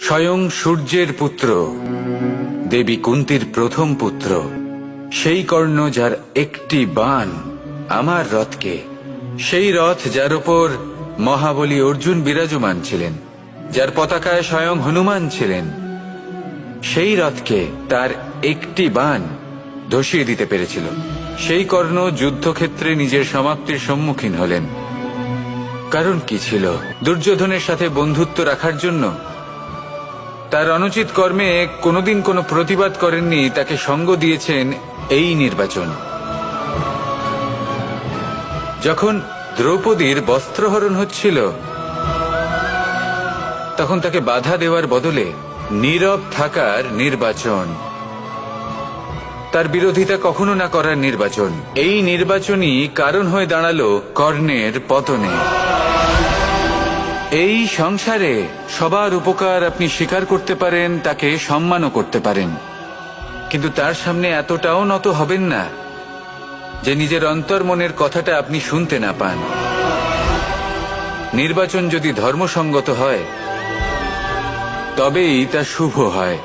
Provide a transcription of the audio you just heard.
স্বয়ং সূর্যের পুত্র, দেবী কুন্তির প্রথম পুত্র, সেই কর্ণ যার একটি বাণ আমার রথকে, সেই রথ যার ওপর মহাবলী অর্জুন বিরাজমান ছিলেন, যার পতাকায় স্বয়ং হনুমান ছিলেন, সেই রথকে তার একটি বাণ ধসিয়ে দিতে পেরেছিল। সেই কর্ণ যুদ্ধক্ষেত্রে নিজের সমাপ্তির সম্মুখীন হলেন। কারণ কি ছিল? দুর্যোধনের সাথে বন্ধুত্ব রাখার জন্য? তার অনুচিত কর্মে কোনোদিন কোনো প্রতিবাদ করেননি, তাকে সঙ্গ দিয়েছেন এই নির্বাচন। যখন দ্রৌপদীর বস্ত্রহরণ হচ্ছিল, তখন তাকে বাধা দেওয়ার বদলে নীরব থাকার নির্বাচন, তার বিরোধিতা কখনো না করার নির্বাচন, এই নির্বাচনই কারণ হয়ে দাঁড়ালো কর্ণের পতনে। এই সংসারে সবার উপকার আপনি স্বীকার করতে পারেন, তাকে সম্মানও করতে পারেন, কিন্তু তার সামনে এতটাও নত হবেন না যে নিজের অন্তর্মনের কথাটা আপনি শুনতে না পান। নির্বাচন যদি ধর্মসঙ্গত হয় তবেই তা শুভ হয়।